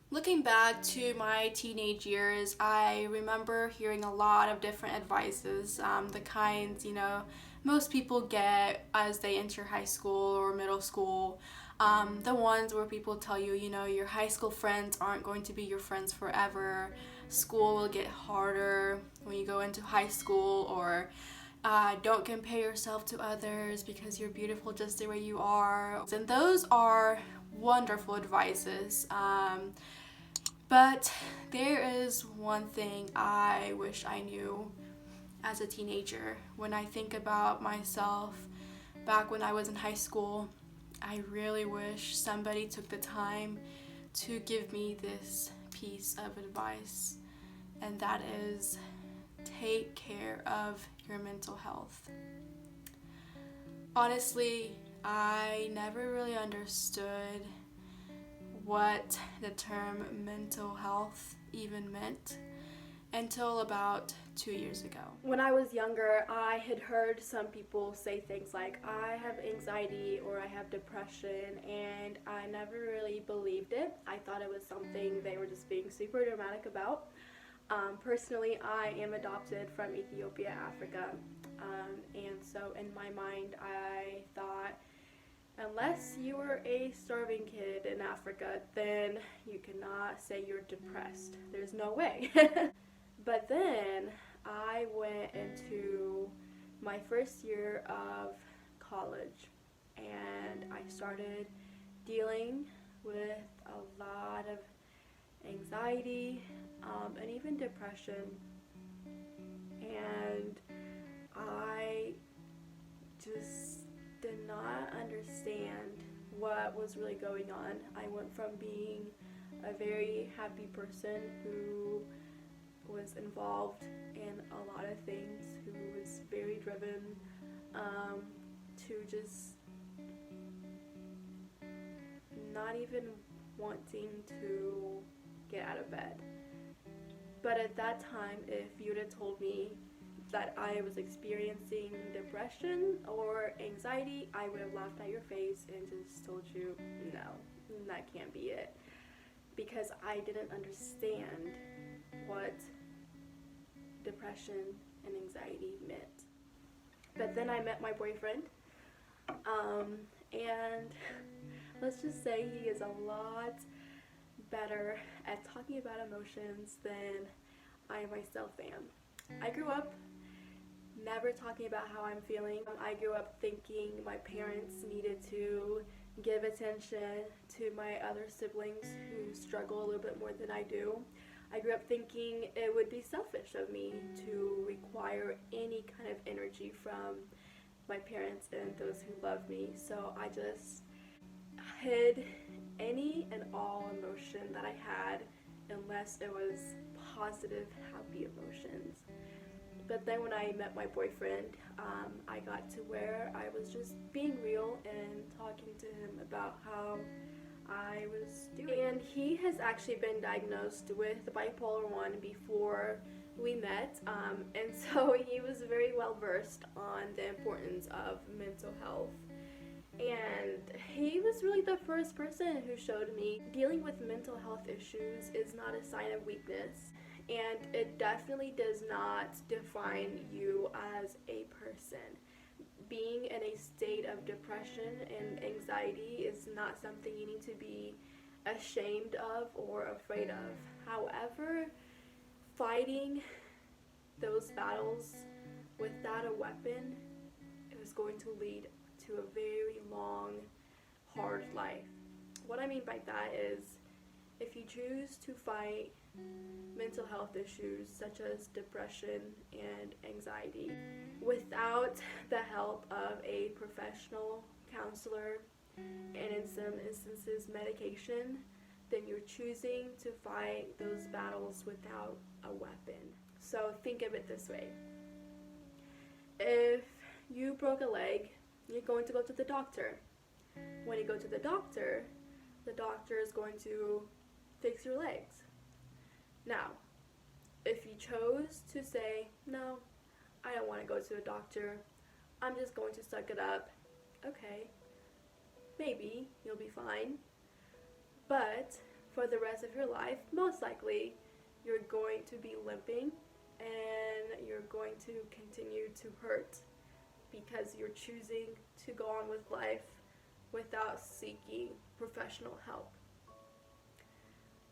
Looking back to my teenage years, I remember hearing a lot of different advices, the kinds, most people get as they enter high school or middle school. The ones where people tell you, your high school friends aren't going to be your friends forever. School will get harder when you go into high school, or don't compare yourself to others because you're beautiful just the way you are. And those are wonderful advices. But there is one thing I wish I knew as a teenager. When I think about myself back when I was in high school, I really wish somebody took the time to give me this piece of advice, and that is take care of your mental health. Honestly, I never really understood what the term mental health even meant until about 2 years ago. When I was younger, I had heard some people say things like, I have anxiety or I have depression, and I never really believed it. I thought it was something they were just being super dramatic about. Personally, I am adopted from Ethiopia, Africa, and so in my mind, I thought, unless you were a starving kid in Africa, then you cannot say you're depressed. There's no way. But then I went into my first year of college, and I started dealing with a lot of anxiety and even depression. And I just did not understand what was really going on. I went from being a very happy person who was involved in a lot of things, who was very driven, to just not even wanting to get out of bed. But at that time, if you'd have told me that I was experiencing depression or anxiety, I would have laughed at your face and just told you, no, that can't be it. Because I didn't understand what depression and anxiety meant. But then I met my boyfriend, and let's just say he is a lot better at talking about emotions than I myself am. I grew up never talking about how I'm feeling. I grew up thinking my parents needed to give attention to my other siblings who struggle a little bit more than I do. I grew up thinking it would be selfish of me to require any kind of energy from my parents and those who love me. So I just hid any and all emotion that I had unless it was positive, happy emotions. But then when I met my boyfriend, I got to where I was just being real and talking to him about how I was doing. And he has actually been diagnosed with bipolar 1 before we met, and so he was very well versed on the importance of mental health. And he was really the first person who showed me dealing with mental health issues is not a sign of weakness, and it definitely does not define you as a person. Being in a state of depression and anxiety is not something you need to be ashamed of or afraid of. However, fighting those battles without a weapon is going to lead to a very long, hard life. What I mean by that is, if you choose to fight mental health issues such as depression and anxiety without the help of a professional counselor, and in some instances medication, then you're choosing to fight those battles without a weapon. So think of it this way. If you broke a leg, you're going to go to the doctor. When you go to the doctor is going to fix your legs. Now, if you chose to say, no, I don't want to go to a doctor, I'm just going to suck it up, okay, maybe you'll be fine. But for the rest of your life, most likely you're going to be limping and you're going to continue to hurt because you're choosing to go on with life without seeking professional help.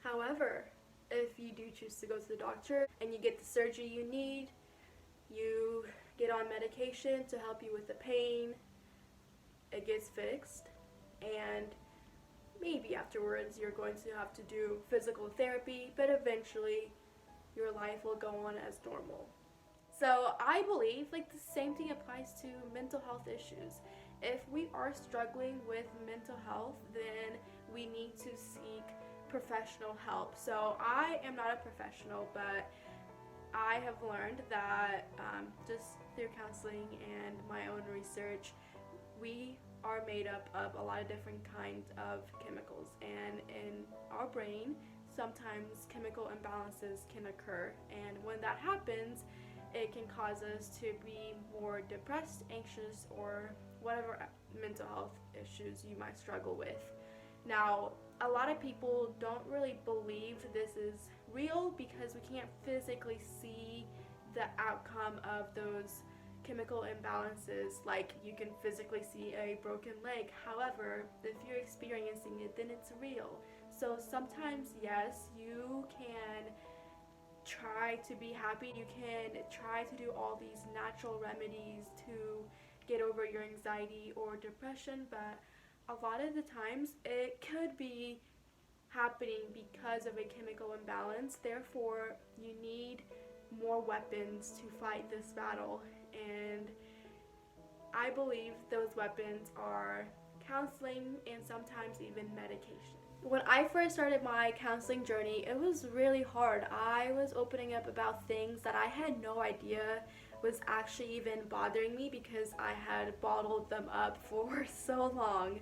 However, if you do choose to go to the doctor and you get the surgery you need, you get on medication to help you with the pain, it gets fixed, and maybe afterwards you're going to have to do physical therapy, but eventually your life will go on as normal. So I believe like the same thing applies to mental health issues. If we are struggling with mental health, then we need to seek professional help. So I am not a professional, but I have learned that just through counseling and my own research, we are made up of a lot of different kinds of chemicals, and in our brain sometimes chemical imbalances can occur, and when that happens it can cause us to be more depressed, anxious, or whatever mental health issues you might struggle with. Now, a lot of people don't really believe this is real because we can't physically see the outcome of those chemical imbalances. Like, you can physically see a broken leg. However, if you're experiencing it, then it's real. So sometimes, yes, you can try to be happy. You can try to do all these natural remedies to get over your anxiety or depression, but a lot of the times it could be happening because of a chemical imbalance. Therefore, you need more weapons to fight this battle, and I believe those weapons are counseling and sometimes even medication. When I first started my counseling journey, it was really hard. I was opening up about things that I had no idea was actually even bothering me because I had bottled them up for so long.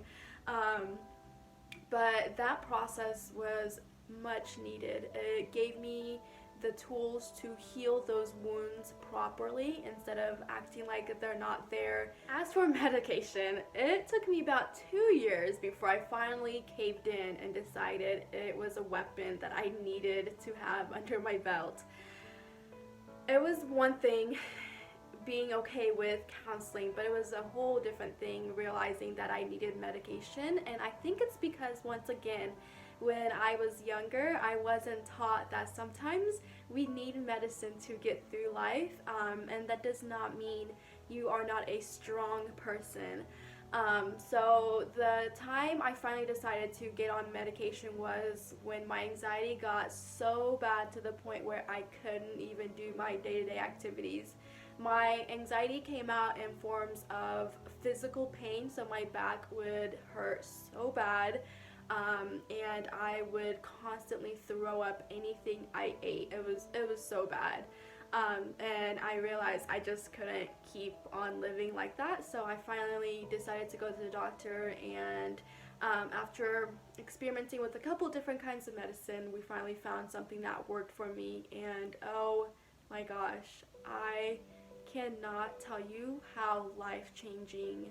But that process was much needed. It gave me the tools to heal those wounds properly instead of acting like they're not there. As for medication, it took me about 2 years before I finally caved in and decided it was a weapon that I needed to have under my belt. It was one thing being okay with counseling, but it was a whole different thing realizing that I needed medication. And I think it's because, once again, when I was younger, I wasn't taught that sometimes we need medicine to get through life, and that does not mean you are not a strong person. So the time I finally decided to get on medication was when my anxiety got so bad to the point where I couldn't even do my day-to-day activities. My anxiety came out in forms of physical pain, so my back would hurt so bad. And I would constantly throw up anything I ate. It was so bad. And I realized I just couldn't keep on living like that, so I finally decided to go to the doctor, and after experimenting with a couple different kinds of medicine, we finally found something that worked for me, and oh my gosh, I cannot tell you how life-changing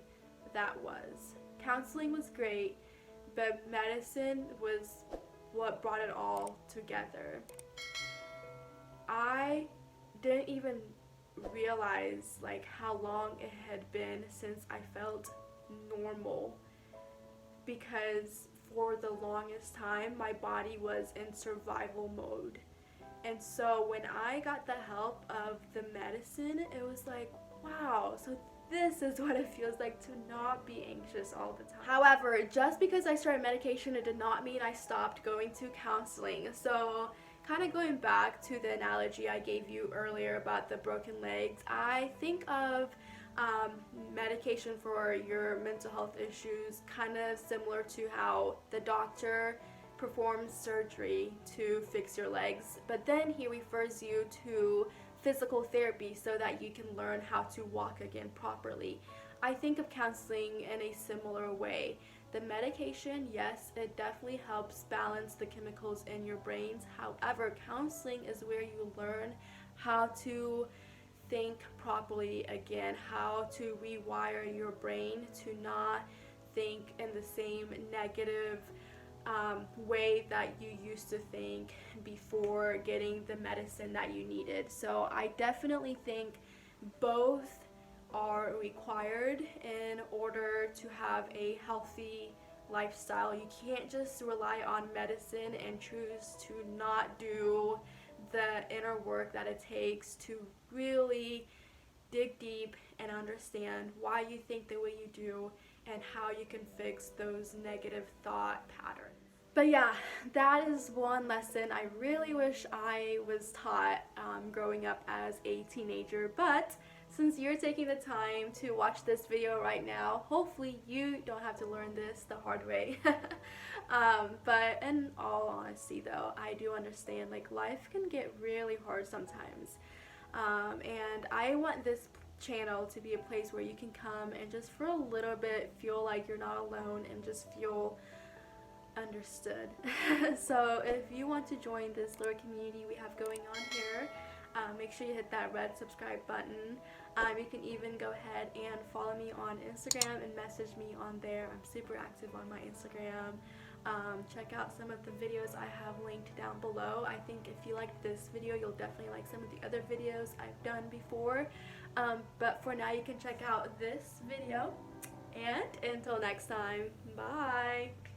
that was. Counseling was great, but medicine was what brought it all together. I didn't even realize like how long it had been since I felt normal, because for the longest time my body was in survival mode. And so when I got the help of the medicine, it was like, wow, so this is what it feels like to not be anxious all the time. However, just because I started medication, it did not mean I stopped going to counseling. So kind of going back to the analogy I gave you earlier about the broken legs, I think of medication for your mental health issues kind of similar to how the doctor performs surgery to fix your legs, but then he refers you to physical therapy so that you can learn how to walk again properly. I think of counseling in a similar way. The medication, yes, it definitely helps balance the chemicals in your brains. However, counseling is where you learn how to think properly again, how to rewire your brain to not think in the same negative way that you used to think before getting the medicine that you needed. So I definitely think both are required in order to have a healthy lifestyle. You can't just rely on medicine and choose to not do the inner work that it takes to really dig deep and understand why you think the way you do and how you can fix those negative thought patterns. But yeah, that is one lesson I really wish I was taught growing up as a teenager. But since you're taking the time to watch this video right now, hopefully you don't have to learn this the hard way. But in all honesty though, I do understand like life can get really hard sometimes. And I want this channel to be a place where you can come and just for a little bit feel like you're not alone and just feel understood. So if you want to join this little community we have going on here, make sure you hit that red subscribe button. You can even go ahead and follow me on Instagram and message me on there. I'm super active on my Instagram. Check out some of the videos I have linked down below. I think if you like this video, you'll definitely like some of the other videos I've done before. But for now, you can check out this video. And until next time, bye!